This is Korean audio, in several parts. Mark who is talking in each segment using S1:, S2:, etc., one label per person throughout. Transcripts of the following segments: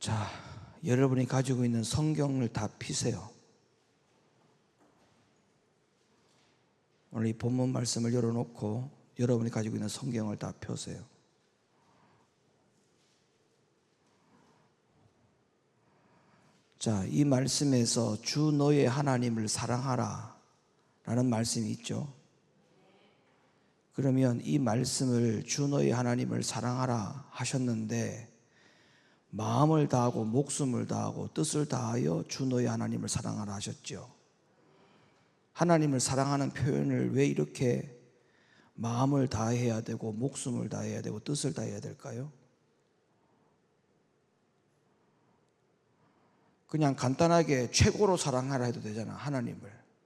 S1: 자, 여러분이 가지고 있는 성경을 다 피세요. 오늘 이 본문 말씀을 열어놓고 여러분이 가지고 있는 성경을 다 펴세요. 자, 이 말씀에서 주 너의 하나님을 사랑하라 라는 말씀이 있죠. 그러면 이 말씀을 주 너의 하나님을 사랑하라 하셨는데 마음을 다하고 목숨을 다하고 뜻을 다하여 주 너의 하나님을 사랑하라 하셨죠. 하나님을 사랑하는 표현을 왜 이렇게 마음을 다해야 되고 목숨을 다해야 되고 뜻을 다해야 될까요? 그냥 간단하게 최고로 사랑하라 해도 되잖아.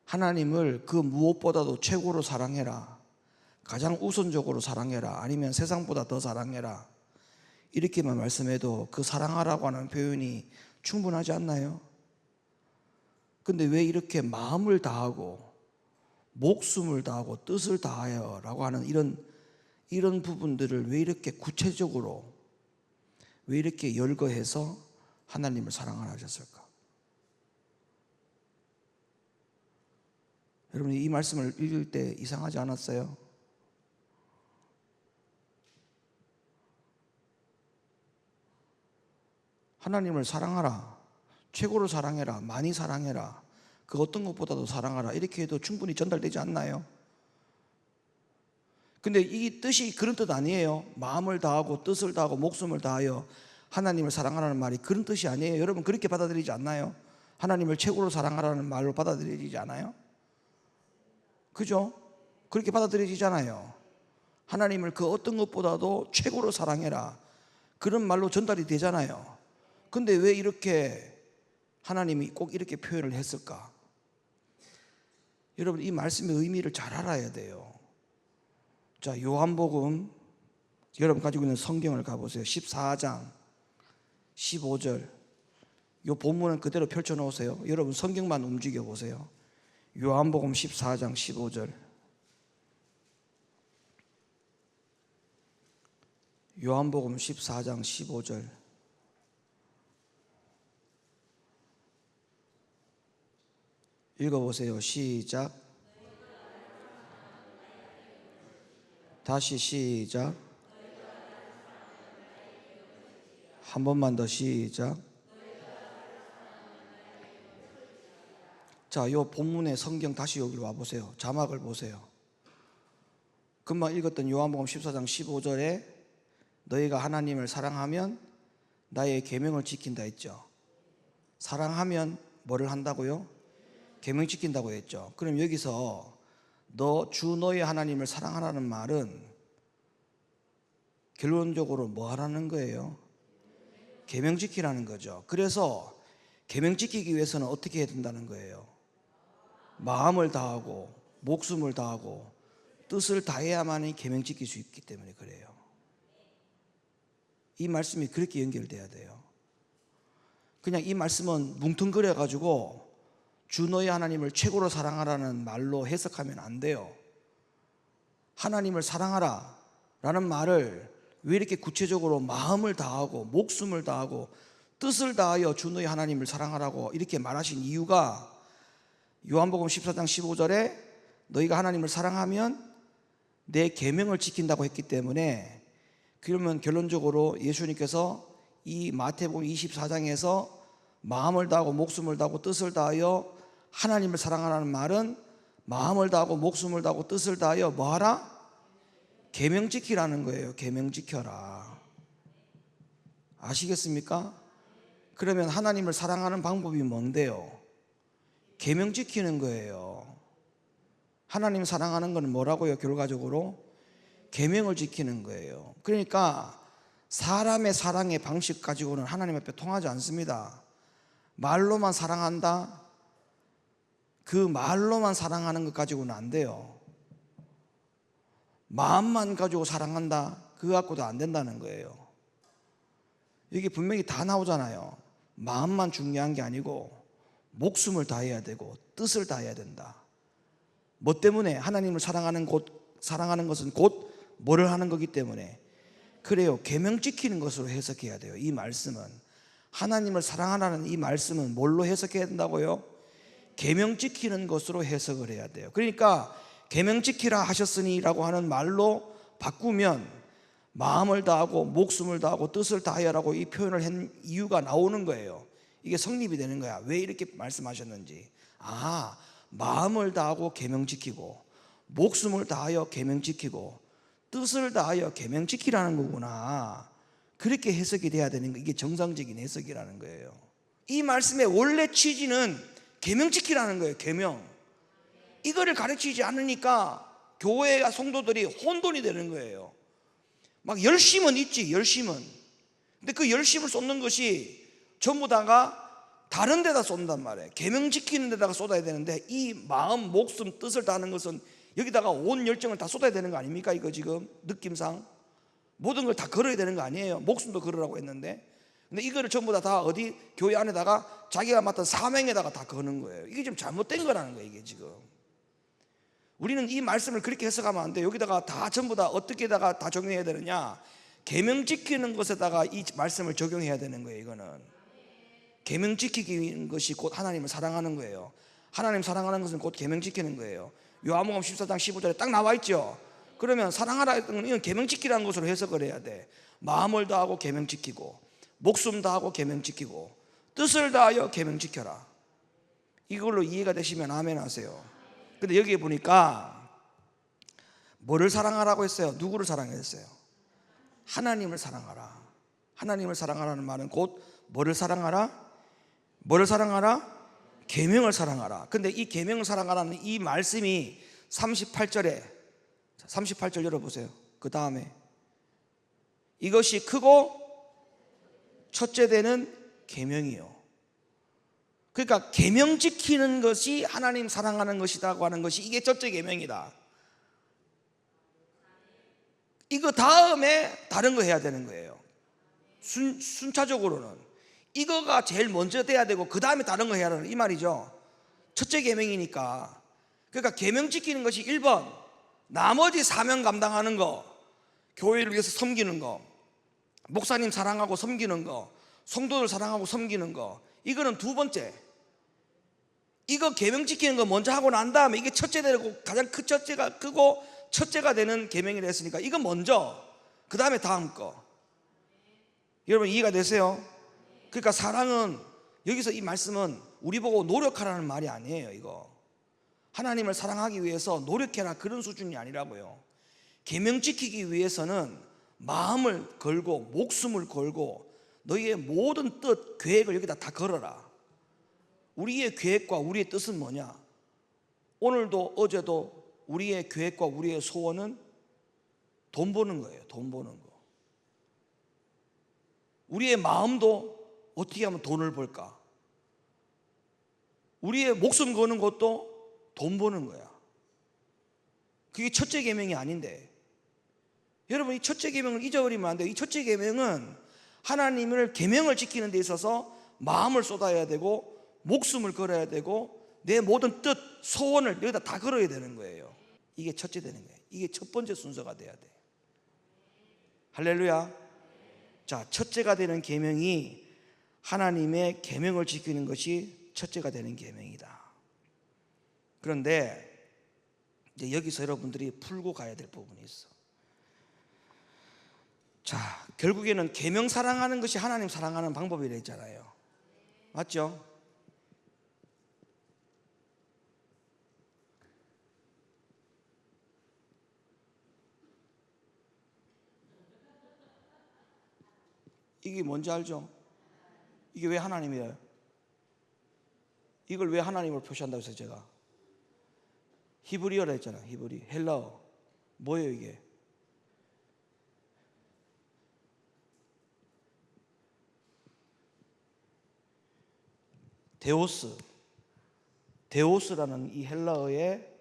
S1: 하나님을 그 무엇보다도 최고로 사랑해라, 가장 우선적으로 사랑해라, 아니면 세상보다 더 사랑해라, 이렇게만 말씀해도 그 사랑하라고 하는 표현이 충분하지 않나요? 근데 왜 이렇게 마음을 다하고 목숨을 다하고 뜻을 다하여 라고 하는 이런 부분들을 왜 이렇게 구체적으로, 왜 이렇게 열거해서 하나님을 사랑하라 하셨을까? 여러분이 이 말씀을 읽을 때 이상하지 않았어요? 하나님을 사랑하라, 최고로 사랑해라, 많이 사랑해라, 그 어떤 것보다도 사랑하라, 이렇게 해도 충분히 전달되지 않나요? 근데 이 뜻이 그런 뜻 아니에요. 마음을 다하고 뜻을 다하고 목숨을 다하여 하나님을 사랑하라는 말이 그런 뜻이 아니에요. 여러분 그렇게 받아들이지 않나요? 하나님을 최고로 사랑하라는 말로 받아들이지 않아요? 그죠? 그렇게 받아들이지잖아요. 하나님을 그 어떤 것보다도 최고로 사랑해라, 그런 말로 전달이 되잖아요. 근데 왜 이렇게 하나님이 꼭 이렇게 표현을 했을까? 여러분 이 말씀의 의미를 잘 알아야 돼요. 자, 요한복음, 여러분 가지고 있는 성경을 가보세요. 14장 15절. 요 본문은 그대로 펼쳐 놓으세요. 여러분 성경만 움직여 보세요. 요한복음 14장 15절. 요한복음 14장 15절. 읽어보세요. 시작. 다시 시작. 한 번만 더 시작. 자, 요 본문의 성경 다시 여기로 와보세요. 자막을 보세요. 금방 읽었던 요한복음 14장 15절에 너희가 하나님을 사랑하면 나의 계명을 지킨다 했죠. 사랑하면 뭐를 한다고요? 계명 지킨다고 했죠. 그럼 여기서 주 너의 하나님을 사랑하라는 말은 결론적으로 뭐 하라는 거예요? 계명 지키라는 거죠. 그래서 계명 지키기 위해서는 어떻게 해야 된다는 거예요? 마음을 다하고 목숨을 다하고 뜻을 다해야만이 계명 지킬 수 있기 때문에 그래요. 이 말씀이 그렇게 연결돼야 돼요. 그냥 이 말씀은 뭉텅그려 가지고 주 너의 하나님을 최고로 사랑하라는 말로 해석하면 안 돼요. 하나님을 사랑하라 라는 말을 왜 이렇게 구체적으로 마음을 다하고 목숨을 다하고 뜻을 다하여 주 너의 하나님을 사랑하라고 이렇게 말하신 이유가 요한복음 14장 15절에 너희가 하나님을 사랑하면 내 계명을 지킨다고 했기 때문에, 그러면 결론적으로 예수님께서 이 마태복음 24장에서 마음을 다하고 목숨을 다하고 뜻을 다하여 하나님을 사랑하라는 말은 마음을 다하고 목숨을 다하고 뜻을 다하여 뭐하라? 계명 지키라는 거예요. 계명 지켜라. 아시겠습니까? 그러면 하나님을 사랑하는 방법이 뭔데요? 계명 지키는 거예요. 하나님 사랑하는 건 뭐라고요? 결과적으로 계명을 지키는 거예요. 그러니까 사람의 사랑의 방식 가지고는 하나님 앞에 통하지 않습니다. 말로만 사랑한다, 그 말로만 사랑하는 것 가지고는 안 돼요. 마음만 가지고 사랑한다, 그거 갖고도 안 된다는 거예요. 여기 분명히 다 나오잖아요. 마음만 중요한 게 아니고 목숨을 다해야 되고 뜻을 다해야 된다. 뭐 때문에? 하나님을 사랑하는 것은 곧 뭐를 하는 거기 때문에. 그래요. 계명 지키는 것으로 해석해야 돼요. 이 말씀은 하나님을 사랑하라는 이 말씀은 뭘로 해석해야 된다고요? 계명 지키는 것으로 해석을 해야 돼요. 그러니까 계명 지키라 하셨으니라고 하는 말로 바꾸면 마음을 다하고 목숨을 다하고 뜻을 다하여라고 이 표현을 한 이유가 나오는 거예요. 이게 성립이 되는 거야. 왜 이렇게 말씀하셨는지. 아, 마음을 다하고 계명 지키고 목숨을 다하여 계명 지키고 뜻을 다하여 계명 지키라는 거구나. 그렇게 해석이 돼야 되는 거. 이게 정상적인 해석이라는 거예요. 이 말씀의 원래 취지는 계명 지키라는 거예요. 계명. 이거를 가르치지 않으니까 교회가 성도들이 혼돈이 되는 거예요. 막 열심은 있지, 열심은. 근데 그 열심을 쏟는 것이 전부 다가 다른 데다 쏟는단 말이에요. 계명 지키는 데다가 쏟아야 되는데 이 마음, 목숨, 뜻을 다하는 것은 여기다가 온 열정을 다 쏟아야 되는 거 아닙니까? 이거 지금 느낌상 모든 걸 다 걸어야 되는 거 아니에요? 목숨도 걸으라고 했는데. 근데 이거를 전부 다 어디 교회 안에다가 자기가 맡은 사명에다가 다 거는 거예요. 이게 좀 잘못된 거라는 거예요. 이게 지금 우리는 이 말씀을 그렇게 해석하면 안 돼. 여기다가 다 전부 다 어떻게다가 다 적용해야 되느냐? 계명 지키는 것에다가 이 말씀을 적용해야 되는 거예요. 이거는 계명 지키는 것이 곧 하나님을 사랑하는 거예요. 하나님 사랑하는 것은 곧 계명 지키는 거예요. 요한복음 14장 15절에 딱 나와 있죠. 그러면 사랑하라 했던 건 이건 계명 지키라는 것으로 해석을 해야 돼. 마음을 다하고 계명 지키고 목숨 다하고 계명 지키고 뜻을 다하여 계명 지켜라. 이걸로 이해가 되시면 아멘 하세요. 근데 여기에 보니까 뭐를 사랑하라고 했어요? 누구를 사랑했어요? 하나님을 사랑하라. 하나님을 사랑하라는 말은 곧 뭐를 사랑하라? 뭐를 사랑하라? 계명을 사랑하라. 근데 이 계명을 사랑하라는 이 말씀이 38절에 38절 열어보세요. 그 다음에 이것이 크고 첫째 되는 계명이요. 그러니까 계명 지키는 것이 하나님 사랑하는 것이라고 하는 것이 이게 첫째 계명이다. 이거 다음에 다른 거 해야 되는 거예요. 순차적으로는 이거가 제일 먼저 돼야 되고 그 다음에 다른 거 해야 하는 이 말이죠. 첫째 계명이니까. 그러니까 계명 지키는 것이 1번, 나머지 사명 감당하는 거, 교회를 위해서 섬기는 거, 목사님 사랑하고 섬기는 거, 성도들 사랑하고 섬기는 거, 이거는 두 번째. 이거 계명 지키는 거 먼저 하고 난 다음에 이게 첫째 되고 가장 큰 첫째가 크고 첫째가 되는 계명이라 했으니까 이거 먼저, 그 다음에 다음 거. 여러분 이해가 되세요? 그러니까 사랑은, 여기서 이 말씀은 우리 보고 노력하라는 말이 아니에요. 이거 하나님을 사랑하기 위해서 노력해라 그런 수준이 아니라고요. 계명 지키기 위해서는 마음을 걸고 목숨을 걸고 너희의 모든 뜻, 계획을 여기다 다 걸어라. 우리의 계획과 우리의 뜻은 뭐냐? 오늘도 어제도 우리의 계획과 우리의 소원은 돈 버는 거예요. 돈 버는 거. 우리의 마음도 어떻게 하면 돈을 벌까? 우리의 목숨 거는 것도 돈 버는 거야. 그게 첫째 계명이 아닌데, 여러분 이 첫째 계명을 잊어버리면 안 돼요. 이 첫째 계명은 하나님을 계명을 지키는 데 있어서 마음을 쏟아야 되고 목숨을 걸어야 되고 내 모든 뜻, 소원을 여기다 다 걸어야 되는 거예요. 이게 첫째 되는 거예요. 이게 첫 번째 순서가 돼야 돼. 할렐루야. 자, 첫째가 되는 계명이 하나님의 계명을 지키는 것이 첫째가 되는 계명이다. 그런데 이제 여기서 여러분들이 풀고 가야 될 부분이 있어. 자, 결국에는 계명 사랑하는 것이 하나님 사랑하는 방법이라 했잖아요. 맞죠? 이게 뭔지 알죠? 이게 왜 하나님이에요? 이걸 왜 하나님으로 표시한다고 해서 제가 히브리어라 했잖아. 히브리, 헬라어. 뭐예요 이게? 데오스라는 이 헬라어의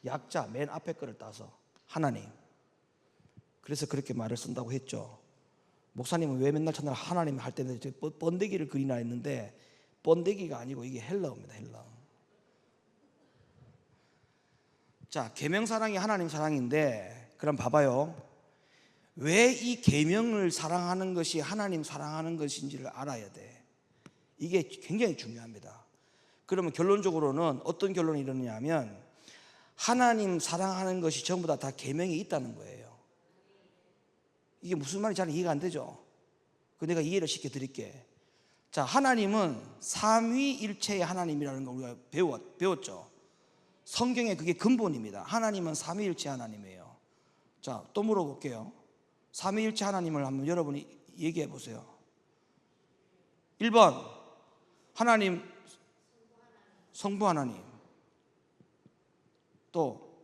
S1: 약자 맨 앞에 거를 따서 하나님. 그래서 그렇게 말을 쓴다고 했죠. 목사님은 왜 맨날 첫날 하나님 할 때는 번데기를 그리나 했는데 번데기가 아니고 이게 헬라어입니다. 헬라어. 자, 계명 사랑이 하나님 사랑인데 그럼 봐봐요. 왜 이 계명을 사랑하는 것이 하나님 사랑하는 것인지를 알아야 돼. 이게 굉장히 중요합니다. 그러면 결론적으로는 어떤 결론이 이러냐면 하나님 사랑하는 것이 전부 다 계명이 있다는 거예요. 이게 무슨 말인지 잘 이해가 안 되죠? 내가 이해를 시켜드릴게. 자, 하나님은 삼위일체의 하나님이라는 걸 우리가 배웠죠. 성경에 그게 근본입니다. 하나님은 삼위일체 하나님이에요. 자, 또 물어볼게요. 삼위일체 하나님을 한번 여러분이 얘기해 보세요. 1번 하나님 성부 하나님, 또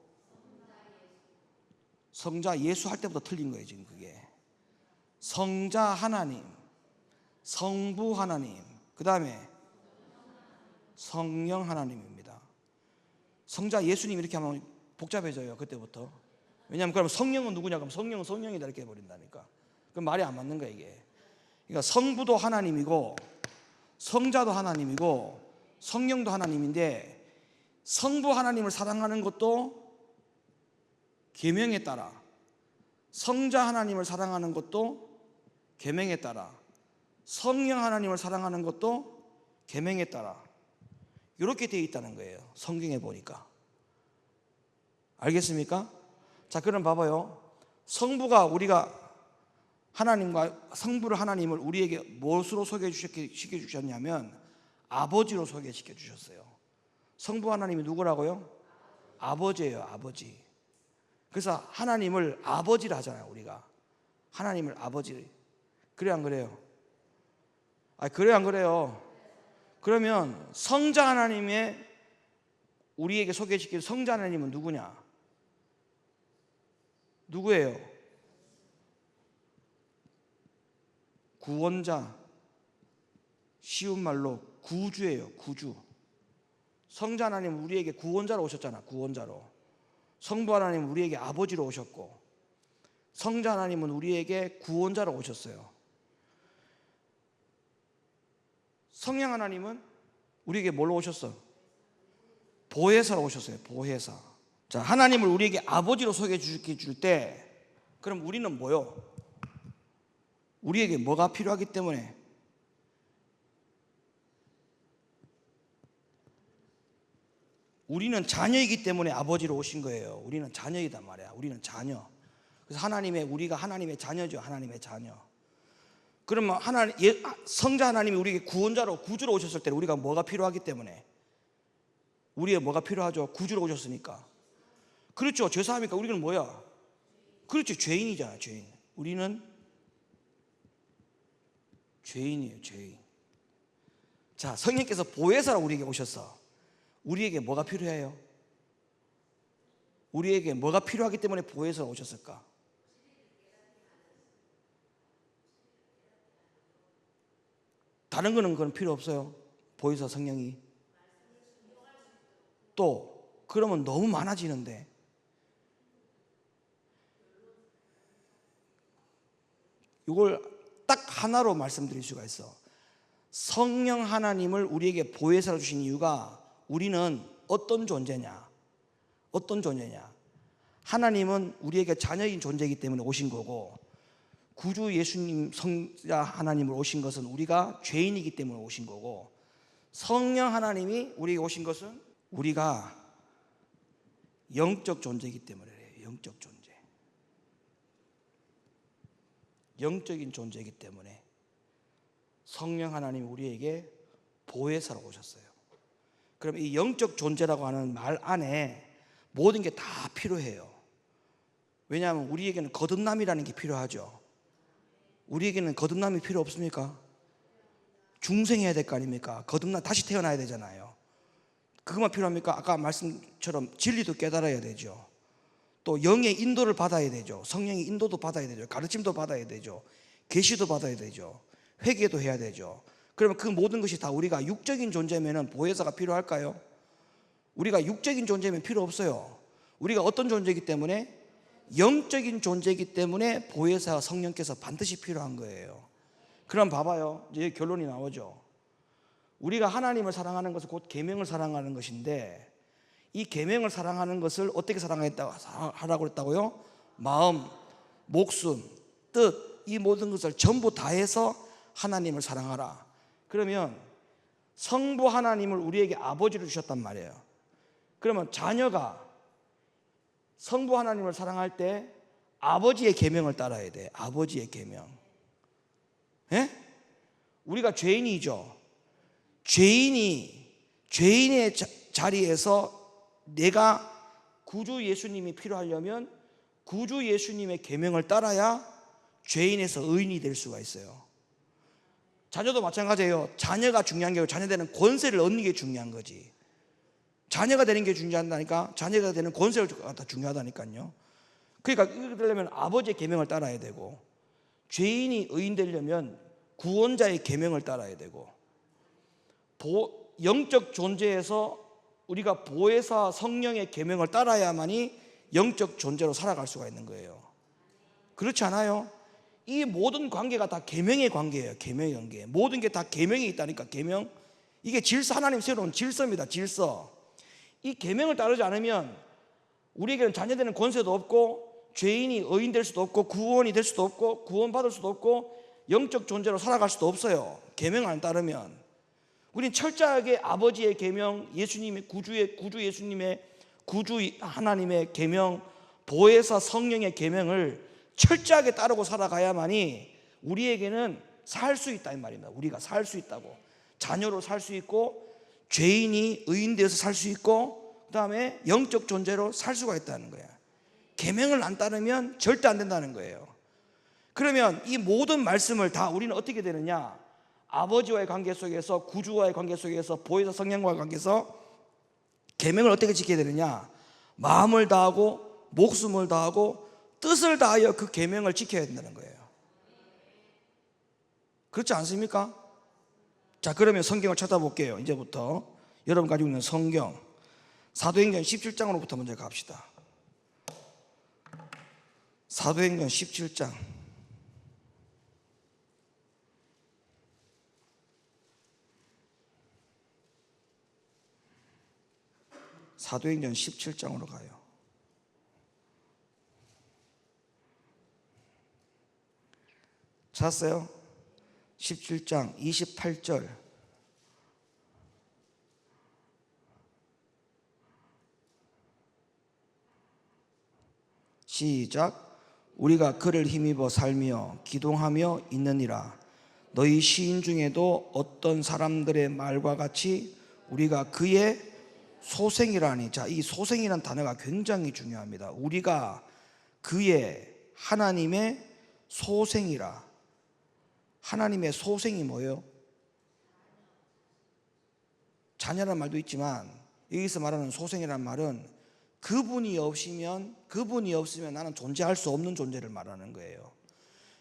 S1: 성자 예수 할 때부터 틀린 거예요. 지금 그게 성자 하나님, 성부 하나님, 그 다음에 성령 하나님입니다. 성자 예수님 이렇게 하면 복잡해져요. 그때부터. 왜냐하면 그럼 성령은 누구냐? 그럼 성령은 성령이다 이렇게 해버린다니까. 그럼 말이 안 맞는 거야 이게. 그러니까 성부도 하나님이고 성자도 하나님이고 성령도 하나님인데, 성부 하나님을 사랑하는 것도 계명에 따라, 성자 하나님을 사랑하는 것도 계명에 따라, 성령 하나님을 사랑하는 것도 계명에 따라, 이렇게 되어 있다는 거예요. 성경에 보니까. 알겠습니까? 자, 그럼 봐봐요. 성부가 우리가 하나님과 성부를 하나님을 우리에게 무엇으로 소개시켜 주셨냐면 아버지로 소개시켜 주셨어요. 성부 하나님이 누구라고요? 아버지예요. 아버지. 그래서 하나님을 아버지라 하잖아요. 우리가 하나님을 아버지. 그래 안 그래요? 그래 안 그래요? 그러면 성자 하나님의 우리에게 소개시킨 성자 하나님은 누구냐? 누구예요? 구원자. 쉬운 말로 구주예요. 구주. 성자 하나님은 우리에게 구원자로 오셨잖아. 구원자로. 성부 하나님은 우리에게 아버지로 오셨고, 성자 하나님은 우리에게 구원자로 오셨어요. 성령 하나님은 우리에게 뭘로 오셨어? 보혜사로 오셨어요. 보혜사. 자, 하나님을 우리에게 아버지로 소개해 줄 때, 그럼 우리는 뭐요? 우리에게 뭐가 필요하기 때문에? 우리는 자녀이기 때문에 아버지로 오신 거예요. 우리는 자녀이단 말이야. 우리는 자녀. 그래서 우리가 하나님의 자녀죠. 하나님의 자녀. 그러면 성자 하나님이 우리에게 구원자로, 구주로 오셨을 때 우리가 뭐가 필요하기 때문에? 우리의 뭐가 필요하죠? 구주로 오셨으니까. 그렇죠. 죄사하니까 우리는 뭐야? 그렇죠. 죄인이잖아. 죄인. 우리는 죄인이에요. 죄인. 자, 성령께서 보혜사로 우리에게 오셨어. 우리에게 뭐가 필요해요? 우리에게 뭐가 필요하기 때문에 보혜사로 오셨을까? 다른 거는 그건 필요 없어요. 보혜사 성령이. 또 그러면 너무 많아지는데, 이걸 딱 하나로 말씀드릴 수가 있어. 성령 하나님을 우리에게 보혜사로 주신 이유가, 우리는 어떤 존재냐? 어떤 존재냐? 하나님은 우리에게 자녀인 존재이기 때문에 오신 거고, 구주 예수님 성자 하나님을 오신 것은 우리가 죄인이기 때문에 오신 거고, 성령 하나님이 우리에게 오신 것은 우리가 영적 존재이기 때문에 그래요. 영적 존재. 영적인 존재이기 때문에 성령 하나님이 우리에게 보혜사로 오셨어요. 그럼 이 영적 존재라고 하는 말 안에 모든 게 다 필요해요. 왜냐하면 우리에게는 거듭남이라는 게 필요하죠. 우리에게는 거듭남이 필요 없습니까? 중생해야 될 거 아닙니까? 거듭나 다시 태어나야 되잖아요. 그것만 필요합니까? 아까 말씀처럼 진리도 깨달아야 되죠. 또 영의 인도를 받아야 되죠. 성령의 인도도 받아야 되죠. 가르침도 받아야 되죠. 계시도 받아야 되죠. 회개도 해야 되죠. 그러면 그 모든 것이 다 우리가 육적인 존재면 보혜사가 필요할까요? 우리가 육적인 존재면 필요 없어요. 우리가 어떤 존재이기 때문에? 영적인 존재이기 때문에 보혜사 성령께서 반드시 필요한 거예요. 그럼 봐봐요. 이제 결론이 나오죠. 우리가 하나님을 사랑하는 것은 곧 계명을 사랑하는 것인데, 이 계명을 사랑하는 것을 어떻게 하라고 했다고요? 마음, 목숨, 뜻, 이 모든 것을 전부 다해서 하나님을 사랑하라. 그러면 성부 하나님을 우리에게 아버지로 주셨단 말이에요. 그러면 자녀가 성부 하나님을 사랑할 때 아버지의 계명을 따라야 돼. 아버지의 계명. 예? 우리가 죄인이죠. 죄인의 자리에서 내가 구주 예수님이 필요하려면 구주 예수님의 계명을 따라야 죄인에서 의인이 될 수가 있어요. 자녀도 마찬가지예요. 자녀가 중요한 게 아니고 자녀 되는 권세를 얻는 게 중요한 거지. 자녀가 되는 게 중요하다니까. 자녀가 되는 권세를 갖다 중요하다니까요. 그러니까 이렇게 되려면 아버지의 계명을 따라야 되고, 죄인이 의인 되려면 구원자의 계명을 따라야 되고, 영적 존재에서 우리가 보혜사 성령의 계명을 따라야만이 영적 존재로 살아갈 수가 있는 거예요. 그렇지 않아요? 이 모든 관계가 다 계명의 관계예요. 계명의 관계. 모든 게 다 계명이 있다니까. 계명. 이게 질서, 하나님 세워놓은 질서입니다. 질서. 이 계명을 따르지 않으면 우리에게는 자녀되는 권세도 없고, 죄인이 의인 될 수도 없고, 구원이 될 수도 없고, 구원받을 수도 없고, 영적 존재로 살아갈 수도 없어요. 계명을 안 따르면. 우린 철저하게 아버지의 계명, 예수님의 구주 예수님의 구주 하나님의 계명, 보혜사 성령의 계명을 철저하게 따르고 살아가야만이 우리에게는 살 수 있다 이 말입니다. 우리가 살 수 있다고. 자녀로 살 수 있고, 죄인이 의인 되어서 살 수 있고, 그 다음에 영적 존재로 살 수가 있다는 거야. 계명을 안 따르면 절대 안 된다는 거예요. 그러면 이 모든 말씀을 다 우리는 어떻게 되느냐? 아버지와의 관계 속에서, 구주와의 관계 속에서, 보혜사 성령과의 관계에서 계명을 어떻게 지켜야 되느냐? 마음을 다하고 목숨을 다하고 뜻을 다하여 그 계명을 지켜야 된다는 거예요. 그렇지 않습니까? 자, 그러면 성경을 찾아볼게요. 이제부터 여러분 가지고 있는 성경 사도행전 17장으로부터 먼저 갑시다. 사도행전 17장. 사도행전 17장으로 가요. 찾았어요? 17장 28절. 시작. 우리가 그를 힘입어 살며 기동하며 있느니라. 너희 시인 중에도 어떤 사람들의 말과 같이 우리가 그의 소생이라니. 자, 이 소생이라는 단어가 굉장히 중요합니다. 우리가 그의, 하나님의 소생이라. 하나님의 소생이 뭐예요? 자녀란 말도 있지만 여기서 말하는 소생이라는 말은 그분이 없으면 나는 존재할 수 없는 존재를 말하는 거예요.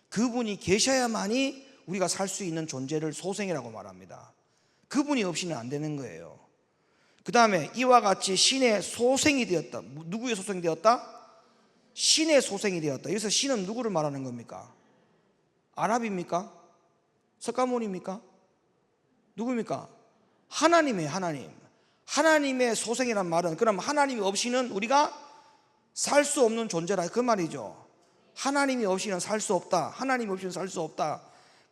S1: 그분이 계셔야만이 우리가 살 수 있는 존재를 소생이라고 말합니다. 그분이 없이는 안 되는 거예요. 그 다음에 이와 같이 신의 소생이 되었다. 누구의 소생이 되었다? 신의 소생이 되었다. 여기서 신은 누구를 말하는 겁니까? 아랍입니까? 석가모니입니까? 누구입니까? 하나님이에요. 하나님의 소생이란 말은, 그럼 하나님이 없이는 우리가 살 수 없는 존재라 그 말이죠. 하나님이 없이는 살 수 없다. 하나님이 없이는 살 수 없다.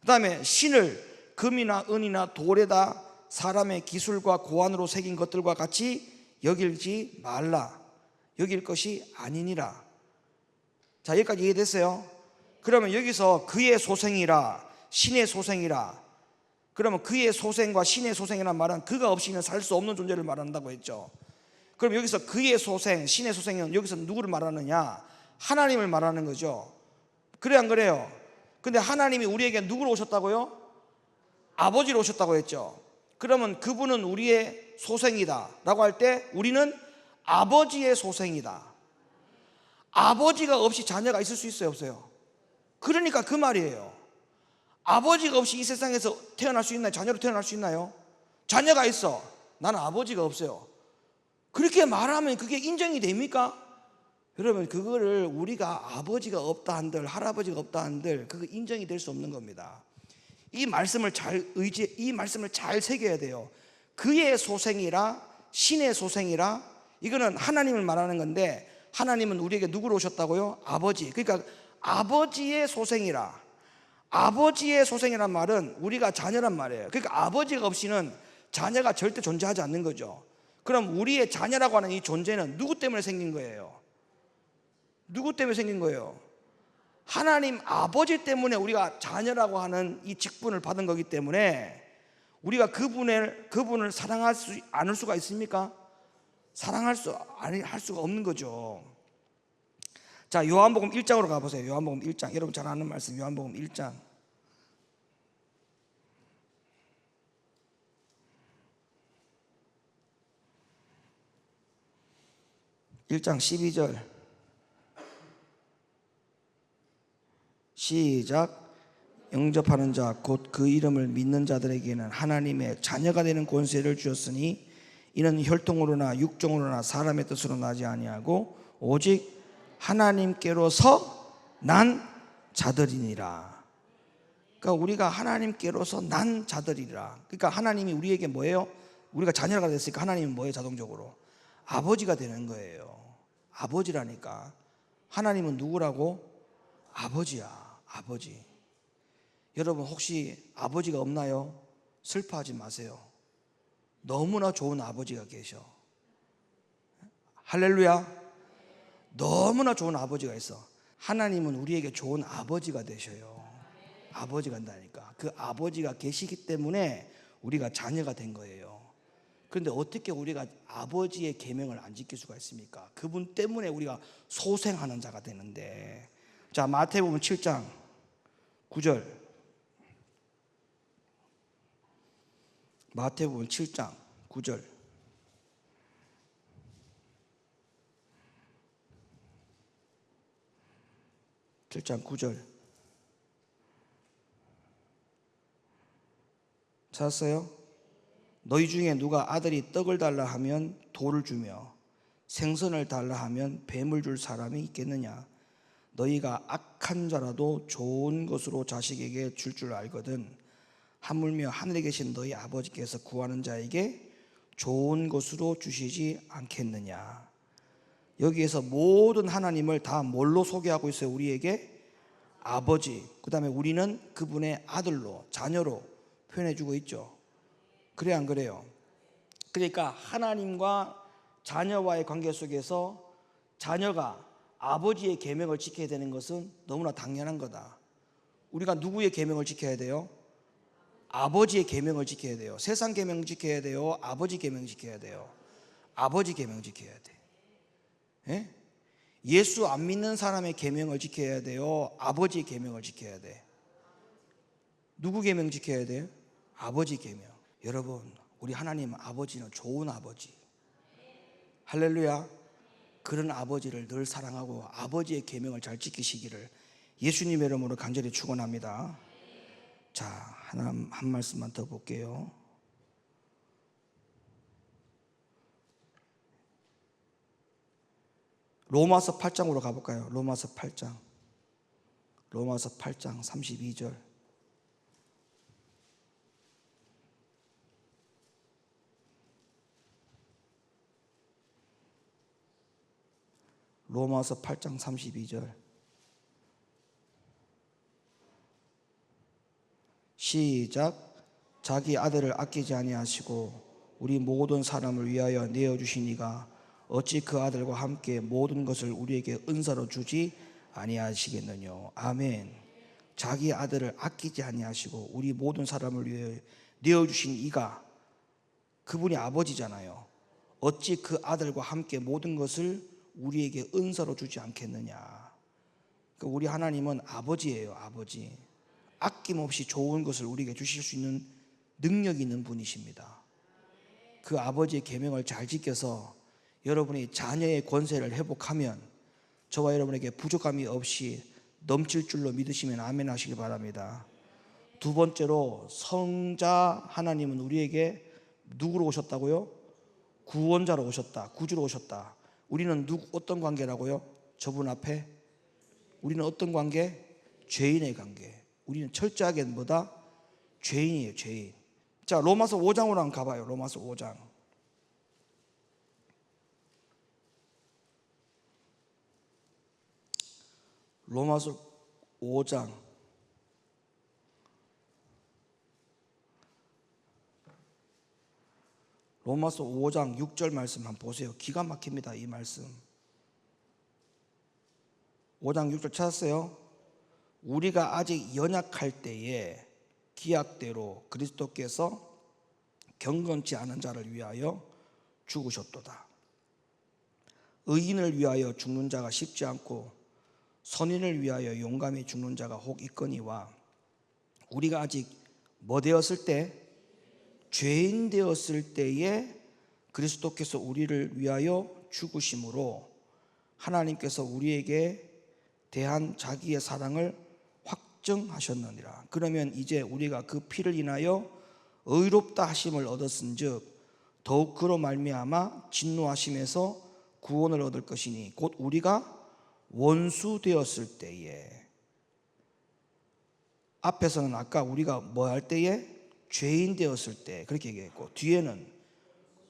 S1: 그 다음에 신을 금이나 은이나 돌에다 사람의 기술과 고안으로 새긴 것들과 같이 여길지 말라. 여길 것이 아니니라. 자, 여기까지 이해됐어요? 그러면 여기서 그의 소생이라, 신의 소생이라, 그러면 그의 소생과 신의 소생이라는 말은 그가 없이는 살 수 없는 존재를 말한다고 했죠. 그럼 여기서 그의 소생, 신의 소생은 여기서 누구를 말하느냐? 하나님을 말하는 거죠. 그래 안 그래요? 근데 하나님이 우리에게 누구로 오셨다고요? 아버지로 오셨다고 했죠. 그러면 그분은 우리의 소생이다 라고 할 때 우리는 아버지의 소생이다. 아버지가 없이 자녀가 있을 수 있어요, 없어요? 그러니까 그 말이에요. 아버지가 없이 이 세상에서 태어날 수 있나요? 자녀로 태어날 수 있나요? 자녀가 있어. 나는 아버지가 없어요. 그렇게 말하면 그게 인정이 됩니까? 여러분, 그거를 우리가 아버지가 없다 한들, 할아버지가 없다 한들 그거 인정이 될 수 없는 겁니다. 이 말씀을 잘 새겨야 돼요. 그의 소생이라, 신의 소생이라, 이거는 하나님을 말하는 건데, 하나님은 우리에게 누구로 오셨다고요? 아버지. 그러니까 아버지의 소생이라. 아버지의 소생이란 말은 우리가 자녀란 말이에요. 그러니까 아버지가 없이는 자녀가 절대 존재하지 않는 거죠. 그럼 우리의 자녀라고 하는 이 존재는 누구 때문에 생긴 거예요? 누구 때문에 생긴 거예요? 하나님 아버지 때문에 우리가 자녀라고 하는 이 직분을 받은 거기 때문에 우리가 그분을 사랑할 수 않을 수가 있습니까? 사랑할 수가 없는 거죠. 자, 요한복음 1장으로 가보세요. 요한복음 1장. 여러분 잘 아는 말씀, 요한복음 1장. 1장 12절 시작. 영접하는 자 곧 그 이름을 믿는 자들에게는 하나님의 자녀가 되는 권세를 주었으니 이는 혈통으로나 육종으로나 사람의 뜻으로 나지 아니하고 오직 하나님께로서 난 자들이니라. 그러니까 우리가 하나님께로서 난 자들이라. 그러니까 하나님이 우리에게 뭐예요? 우리가 자녀가 됐으니까 하나님은 뭐예요? 자동적으로 아버지가 되는 거예요. 아버지라니까. 하나님은 누구라고? 아버지야. 아버지. 여러분 혹시 아버지가 없나요? 슬퍼하지 마세요. 너무나 좋은 아버지가 계셔. 할렐루야. 너무나 좋은 아버지가 있어. 하나님은 우리에게 좋은 아버지가 되셔요. 아버지가 된다니까. 그 아버지가 계시기 때문에 우리가 자녀가 된 거예요. 그런데 어떻게 우리가 아버지의 계명을 안 지킬 수가 있습니까? 그분 때문에 우리가 소생하는 자가 되는데. 자, 마태복음 7장 9절. 마태복음 7장 9절. 장 9절 찾았어요? 너희 중에 누가 아들이 떡을 달라 하면 돌을 주며 생선을 달라 하면 뱀을 줄 사람이 있겠느냐? 너희가 악한 자라도 좋은 것으로 자식에게 줄 알거든 하물며 하늘에 계신 너희 아버지께서 구하는 자에게 좋은 것으로 주시지 않겠느냐? 여기에서 모든 하나님을 다 뭘로 소개하고 있어요? 우리에게 아버지, 그 다음에 우리는 그분의 아들로, 자녀로 표현해주고 있죠. 그래 안 그래요? 그러니까 하나님과 자녀와의 관계 속에서 자녀가 아버지의 계명을 지켜야 되는 것은 너무나 당연한 거다. 우리가 누구의 계명을 지켜야 돼요? 아버지의 계명을 지켜야 돼요. 세상 계명 지켜야 돼요? 아버지 계명 지켜야 돼요? 아버지 계명 지켜야 돼. 예? 예수 안 믿는 사람의 계명을 지켜야 돼요? 아버지의 계명을 지켜야 돼? 누구 계명 지켜야 돼요? 아버지 계명. 여러분, 우리 하나님 아버지는 좋은 아버지. 할렐루야. 그런 아버지를 늘 사랑하고 아버지의 계명을 잘 지키시기를 예수님의 이름으로 간절히 축원합니다. 자, 한 말씀만 더 볼게요. 로마서 8장으로 가볼까요? 로마서 8장 32절. 로마서 8장 32절 시작. 자기 아들을 아끼지 아니하시고 우리 모든 사람을 위하여 내어주신 이가 어찌 그 아들과 함께 모든 것을 우리에게 은사로 주지 아니하시겠느냐. 아멘. 자기 아들을 아끼지 아니하시고 우리 모든 사람을 위하여 내어주신 이가, 그분이 아버지잖아요. 어찌 그 아들과 함께 모든 것을 우리에게 은사로 주지 않겠느냐. 우리 하나님은 아버지예요. 아버지. 아낌없이 좋은 것을 우리에게 주실 수 있는 능력이 있는 분이십니다. 그 아버지의 계명을 잘 지켜서 여러분이 자녀의 권세를 회복하면 저와 여러분에게 부족함이 없이 넘칠 줄로 믿으시면 아멘 하시기 바랍니다. 두 번째로, 성자 하나님은 우리에게 누구로 오셨다고요? 구원자로 오셨다. 구주로 오셨다. 우리는 어떤 관계라고요? 저분 앞에 우리는 어떤 관계? 죄인의 관계. 우리는 철저하게 뭐다? 죄인이에요. 죄인. 자, 로마서 5장으로 한번 가봐요. 로마서 5장. 로마서 5장 로마서 5장 6절 말씀 한번 보세요. 기가 막힙니다. 이 말씀 5장 6절 찾았어요? 우리가 아직 연약할 때에 기약대로 그리스도께서 경건치 않은 자를 위하여 죽으셨도다. 의인을 위하여 죽는 자가 쉽지 않고 선인을 위하여 용감히 죽는 자가 혹 있거니와 우리가 아직 뭐 되었을 때? 죄인 되었을 때에 그리스도께서 우리를 위하여 죽으심으로 하나님께서 우리에게 대한 자기의 사랑을 확정하셨느니라. 그러면 이제 우리가 그 피를 인하여 의롭다 하심을 얻었은즉 더욱 그로 말미암아 진노하심에서 구원을 얻을 것이니 곧 우리가 원수 되었을 때에, 앞에서는 아까 우리가 뭐 할 때에? 죄인 되었을 때 그렇게 얘기했고, 뒤에는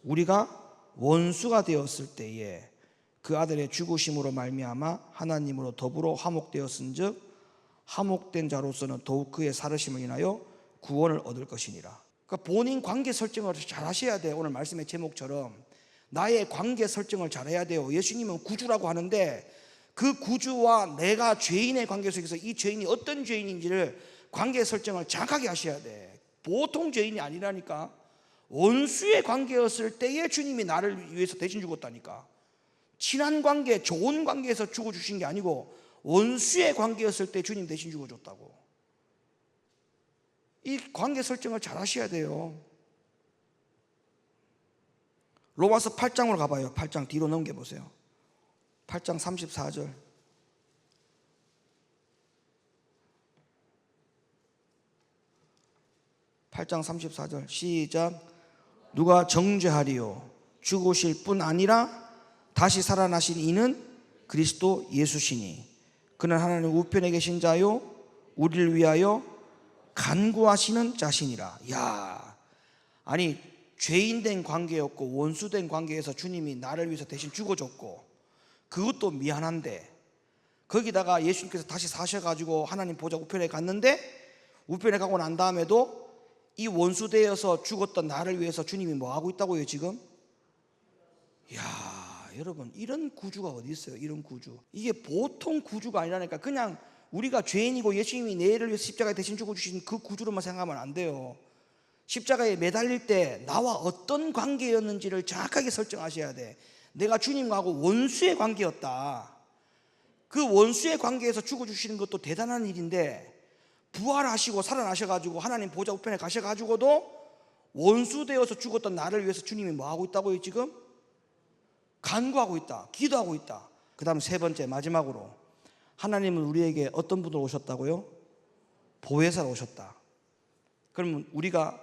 S1: 우리가 원수가 되었을 때에 그 아들의 죽으심으로 말미암아 하나님으로 더불어 화목되었은즉 화목된 자로서는 더욱 그의 살으심을 인하여 구원을 얻을 것이니라. 그러니까 본인 관계 설정을 잘 하셔야 돼요. 오늘 말씀의 제목처럼 나의 관계 설정을 잘해야 돼요. 예수님은 구주라고 하는데 그 구주와 내가 죄인의 관계 속에서 이 죄인이 어떤 죄인인지를 관계 설정을 정확하게 하셔야 돼. 보통 죄인이 아니라니까. 원수의 관계였을 때에 주님이 나를 위해서 대신 죽었다니까. 친한 관계, 좋은 관계에서 죽어주신 게 아니고 원수의 관계였을 때 주님 대신 죽어줬다고. 이 관계 설정을 잘 하셔야 돼요. 로마서 8장으로 가봐요. 8장 뒤로 넘겨보세요. 8장 34절. 시작. 누가 정죄하리요? 죽으실 뿐 아니라 다시 살아나신 이는 그리스도 예수시니 그는 하나님 우편에 계신 자요 우리를 위하여 간구하시는 자신이라. 야, 아니 죄인된 관계였고 원수된 관계에서 주님이 나를 위해서 대신 죽어줬고 그것도 미안한데 거기다가 예수님께서 다시 사셔가지고 하나님 보좌 우편에 갔는데 우편에 가고 난 다음에도 이 원수 되어서 죽었던 나를 위해서 주님이 뭐 하고 있다고요 지금? 야, 여러분 이런 구주가 어디 있어요? 이런 구주. 이게 보통 구주가 아니라니까. 그냥 우리가 죄인이고 예수님이 내를 위해서 십자가에 대신 죽어주신 그 구주로만 생각하면 안 돼요. 십자가에 매달릴 때 나와 어떤 관계였는지를 정확하게 설정하셔야 돼. 내가 주님하고 원수의 관계였다. 그 원수의 관계에서 죽어주시는 것도 대단한 일인데 부활하시고 살아나셔가지고 하나님 보좌 우편에 가셔가지고도 원수 되어서 죽었던 나를 위해서 주님이 뭐 하고 있다고요 지금? 간구하고 있다. 기도하고 있다. 그 다음 세 번째 마지막으로 하나님은 우리에게 어떤 분으로 오셨다고요? 보혜사로 오셨다. 그러면 우리가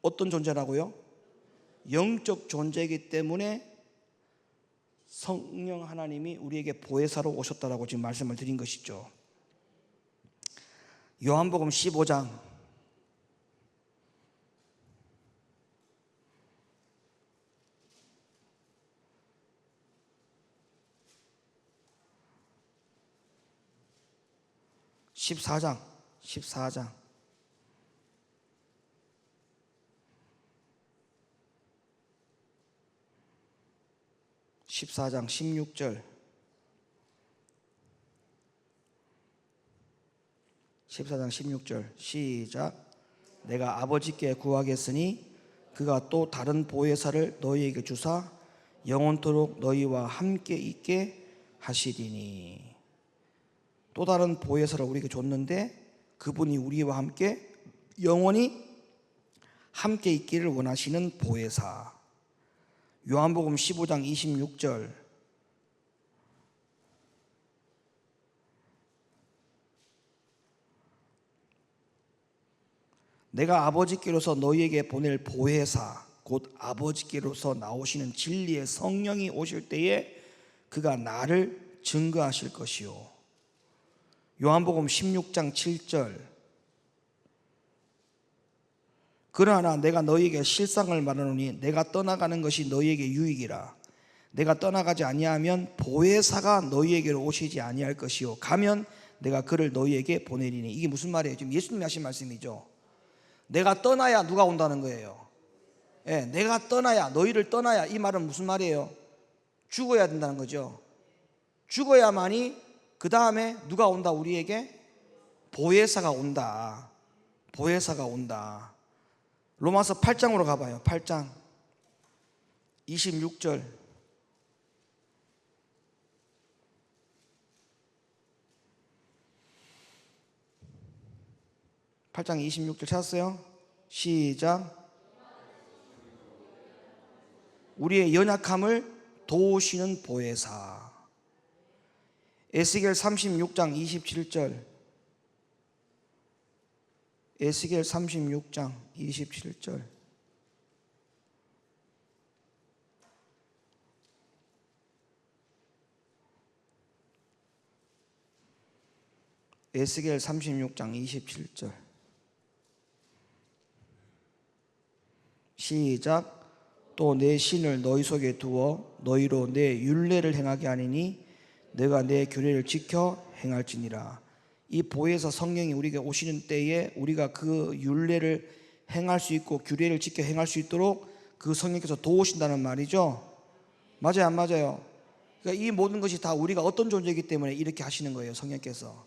S1: 어떤 존재라고요? 영적 존재이기 때문에 성령 하나님이 우리에게 보혜사로 오셨다라고 지금 말씀을 드린 것이죠. 요한복음 15장 14장 16절 14장 16절 시작. 내가 아버지께 구하겠으니 그가 또 다른 보혜사를 너희에게 주사 영원토록 너희와 함께 있게 하시리니. 또 다른 보혜사를 우리에게 줬는데 그분이 우리와 함께 영원히 함께 있기를 원하시는 보혜사. 요한복음 15장 26절 내가 아버지께로서 너희에게 보낼 보혜사 곧 아버지께로서 나오시는 진리의 성령이 오실 때에 그가 나를 증거하실 것이요. 요한복음 16장 7절 그러나 내가 너희에게 실상을 말하노니 내가 떠나가는 것이 너희에게 유익이라. 내가 떠나가지 아니하면 보혜사가 너희에게로 오시지 아니할 것이요 가면 내가 그를 너희에게 보내리니. 이게 무슨 말이에요? 지금 예수님이 하신 말씀이죠. 내가 떠나야 누가 온다는 거예요. 예, 내가 떠나야, 너희를 떠나야. 이 말은 무슨 말이에요? 죽어야 된다는 거죠. 죽어야만이 그 다음에 누가 온다? 우리에게 보혜사가 온다. 보혜사가 온다. 로마서 8장으로 가봐요. 8장 26절. 8장 26절 찾았어요? 시작. 우리의 연약함을 도우시는 보혜사. 에스겔 36장 27절. 에스겔 36장 27절. 에스겔 36장 27절. 시작. 또 내 신을 너희 속에 두어 너희로 내 율례를 행하게 하니니 내가 내 규례를 지켜 행할지니라. 이 보혜사 성령이 우리에게 오시는 때에 우리가 그 율례를 행할 수 있고 규례를 지켜 행할 수 있도록 그 성령께서 도우신다는 말이죠. 맞아요, 안 맞아요? 그러니까 이 모든 것이 다 우리가 어떤 존재이기 때문에 이렇게 하시는 거예요. 성령께서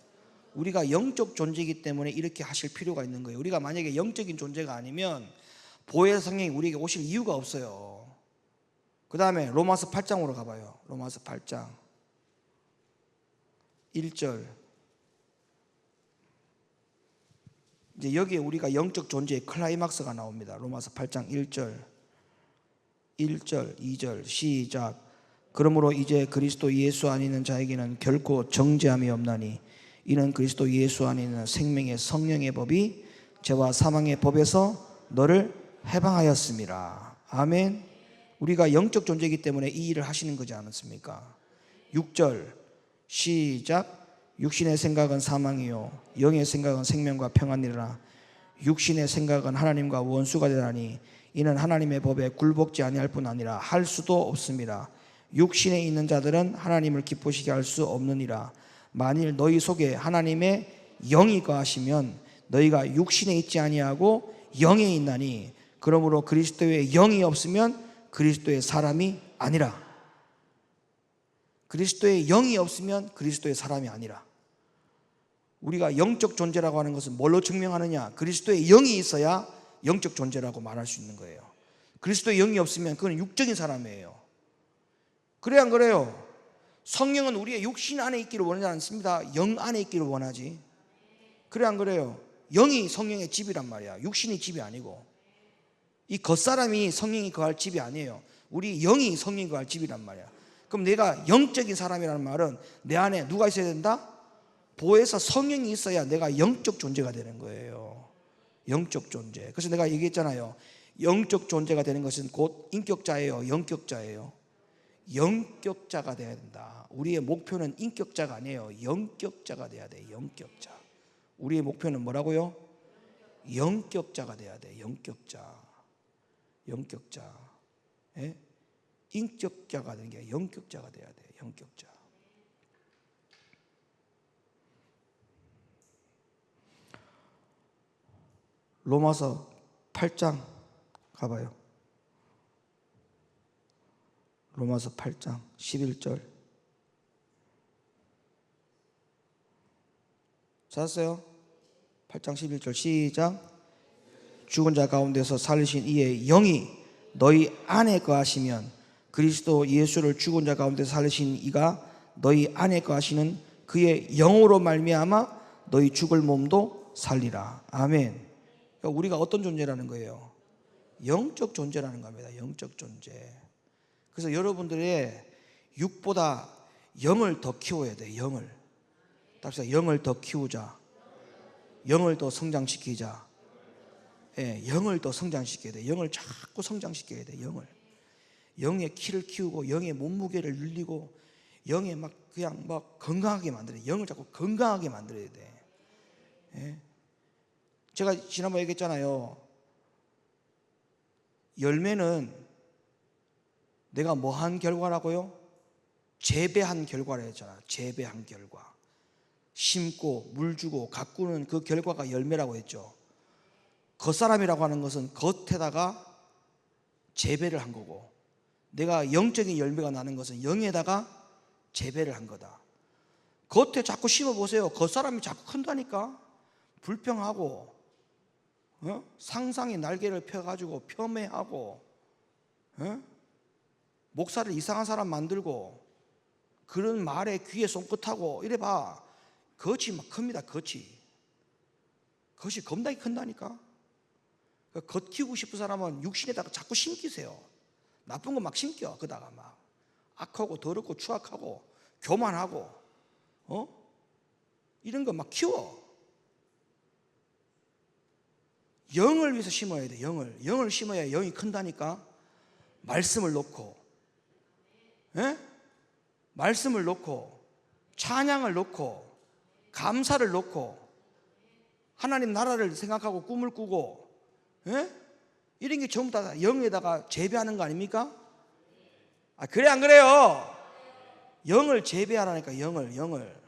S1: 우리가 영적 존재이기 때문에 이렇게 하실 필요가 있는 거예요. 우리가 만약에 영적인 존재가 아니면 보혜사 성령이 우리에게 오실 이유가 없어요. 그 다음에 로마서 8장으로 가봐요. 로마서 8장 1절. 이제 여기에 우리가 영적 존재의 클라이막스가 나옵니다. 로마서 8장 1절, 2절 시작. 그러므로 이제 그리스도 예수 안에 있는 자에게는 결코 정죄함이 없나니 이는 그리스도 예수 안에 있는 생명의 성령의 법이 죄와 사망의 법에서 너를 해방하였습니다. 아멘. 우리가 영적 존재이기 때문에 이 일을 하시는 거지 않습니까? 6절 시작. 육신의 생각은 사망이요 영의 생각은 생명과 평안이라. 육신의 생각은 하나님과 원수가 되라니 이는 하나님의 법에 굴복지 아니할 뿐 아니라 할 수도 없습니다. 육신에 있는 자들은 하나님을 기쁘시게 할 수 없느니라. 만일 너희 속에 하나님의 영이 거하시면 너희가 육신에 있지 아니하고 영에 있나니 그러므로 그리스도의 영이 없으면 그리스도의 사람이 아니라. 그리스도의 영이 없으면 그리스도의 사람이 아니라. 우리가 영적 존재라고 하는 것은 뭘로 증명하느냐? 그리스도의 영이 있어야 영적 존재라고 말할 수 있는 거예요. 그리스도의 영이 없으면 그건 육적인 사람이에요. 그래야 안 그래요? 성령은 우리의 육신 안에 있기를 원하지 않습니다. 영 안에 있기를 원하지. 그래 안 그래요? 영이 성령의 집이란 말이야. 육신이 집이 아니고. 이 겉사람이 성령이 거할 집이 아니에요. 우리 영이 성령이 거할 집이란 말이야. 그럼 내가 영적인 사람이라는 말은 내 안에 누가 있어야 된다? 보혜사 성령이 있어야 내가 영적 존재가 되는 거예요. 영적 존재. 그래서 내가 얘기했잖아요. 영적 존재가 되는 것은 곧 인격자예요, 영격자예요? 영격자가 돼야 된다. 우리의 목표는 인격자가 아니에요. 영격자가 돼야 돼. 영격자. 우리의 목표는 뭐라고요? 영격자가 돼야 돼. 영격자. 영격자. 예? 인격자가 되는 게 영격자가 돼야 돼. 영격자. 로마서 8장 가봐요. 로마서 8장 11절. 찾았어요? 8장 11절 시작. 죽은 자 가운데서 살리신 이의 영이 너희 안에 거하시면 그리스도 예수를 죽은 자 가운데서 살리신 이가 너희 안에 거하시는 그의 영으로 말미암아 너희 죽을 몸도 살리라. 아멘. 우리가 어떤 존재라는 거예요? 영적 존재라는 겁니다. 영적 존재. 그래서 여러분들의 육보다 영을 더 키워야 돼. 영을. 답시다. 영을 더 키우자. 영을 더 성장시키자. 예, 영을 더 성장시켜야 돼. 영을 자꾸 성장시켜야 돼. 영의 키를 키우고 영의 몸무게를 늘리고 영의 막 그냥 막 건강하게 만들어야 돼. 영을 자꾸 건강하게 만들어야 돼. 예? 제가 지난번에 얘기했잖아요. 열매는 내가 뭐 한 결과라고요? 재배한 결과라 했잖아. 재배한 결과. 심고 물 주고 가꾸는 그 결과가 열매라고 했죠. 겉사람이라고 하는 것은 겉에다가 재배를 한 거고, 내가 영적인 열매가 나는 것은 영에다가 재배를 한 거다. 겉에 자꾸 심어보세요. 겉사람이 자꾸 큰다니까. 불평하고 상상이 날개를 펴가지고 폄훼하고 목사를 이상한 사람 만들고 그런 말에 귀에 쫑긋하고 이래봐. 겉이 막 큽니다. 겉이 겁나게 큰다니까. 겉 키우고 싶은 사람은 육신에다가 자꾸 심기세요. 나쁜 거 막 심겨. 그다가 막 악하고 더럽고 추악하고 교만하고 이런 거 막 키워. 영을 위해서 심어야 돼. 영을 심어야 영이 큰다니까. 말씀을 놓고 말씀을 놓고 찬양을 놓고 감사를 놓고 하나님 나라를 생각하고 꿈을 꾸고 이런 게 전부 다 영에다가 재배하는 거 아닙니까? 그래 안 그래요? 영을 재배하라니까. 영을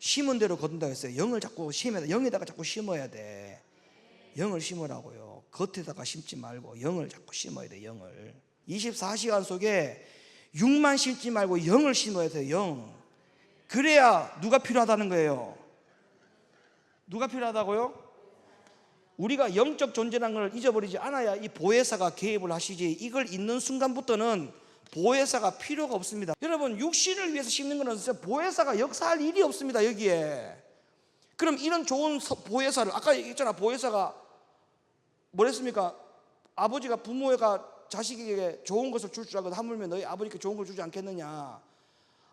S1: 심은 대로 거둔다 했어요. 영을 자꾸 심어야 돼. 영에다가 자꾸 심어야 돼. 영을 심으라고요. 겉에다가 심지 말고 영을 자꾸 심어야 돼. 영을 24시간 속에 육만 심지 말고 영을 심어야 돼요. 영. 그래야 누가 필요하다는 거예요? 누가 필요하다고요? 우리가 영적 존재라는 걸 잊어버리지 않아야 이 보혜사가 개입을 하시지. 이걸 잊는 순간부터는 보혜사가 필요가 없습니다. 여러분, 육신을 위해서 심는 거는 진짜 보혜사가 역사할 일이 없습니다. 여기에. 그럼 이런 좋은 보혜사를, 아까 얘기했잖아. 보혜사가 뭐랬습니까? 아버지가 부모가 자식에게 좋은 것을 줄 줄 알고 하물며 너희 아버지께 좋은 걸 주지 않겠느냐.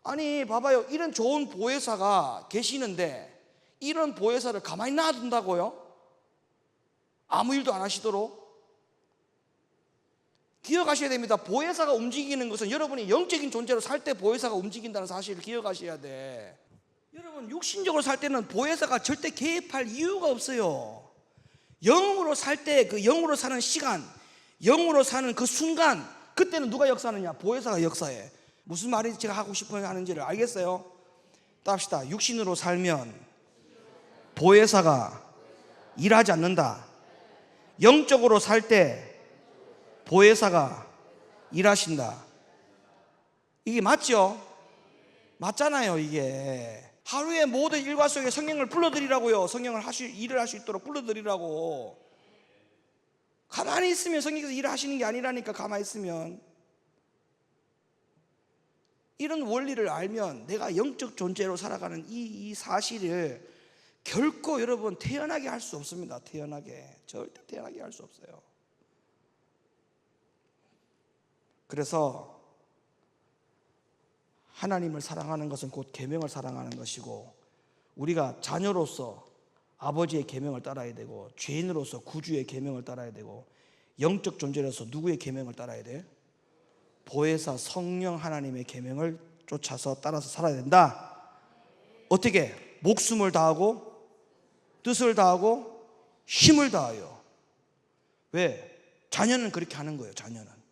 S1: 아니 봐봐요. 이런 좋은 보혜사가 계시는데 이런 보혜사를 가만히 놔둔다고요? 아무 일도 안 하시도록? 기억하셔야 됩니다. 보혜사가 움직이는 것은 여러분이 영적인 존재로 살 때 보혜사가 움직인다는 사실을 기억하셔야 돼. 여러분, 육신적으로 살 때는 보혜사가 절대 개입할 이유가 없어요. 영으로 살 때 그 영으로 사는 시간, 영으로 사는 그 순간, 그때는 누가 역사하느냐? 보혜사가 역사해. 무슨 말이 제가 하고 싶어 하는지를 알겠어요? 따합시다. 육신으로 살면 보혜사가 일하지 않는다. 영적으로 살 때 보혜사가 일하신다. 이게 맞죠? 맞잖아요. 이게 하루의 모든 일과 속에 성령을 불러드리라고요. 성령을 일을 할 수 있도록 불러드리라고. 가만히 있으면 성령께서 일을 하시는 게 아니라니까. 가만히 있으면. 이런 원리를 알면 내가 영적 존재로 살아가는 이 사실을 결코 여러분 태어나게 할 수 없습니다. 태어나게. 절대 태어나게 할 수 없어요. 그래서 하나님을 사랑하는 것은 곧 계명을 사랑하는 것이고, 우리가 자녀로서 아버지의 계명을 따라야 되고, 죄인으로서 구주의 계명을 따라야 되고, 영적 존재로서 누구의 계명을 따라야 돼? 보혜사 성령 하나님의 계명을 쫓아서 따라서 살아야 된다. 어떻게? 목숨을 다하고 뜻을 다하고 힘을 다하여. 왜? 자녀는 그렇게 하는 거예요. 자녀는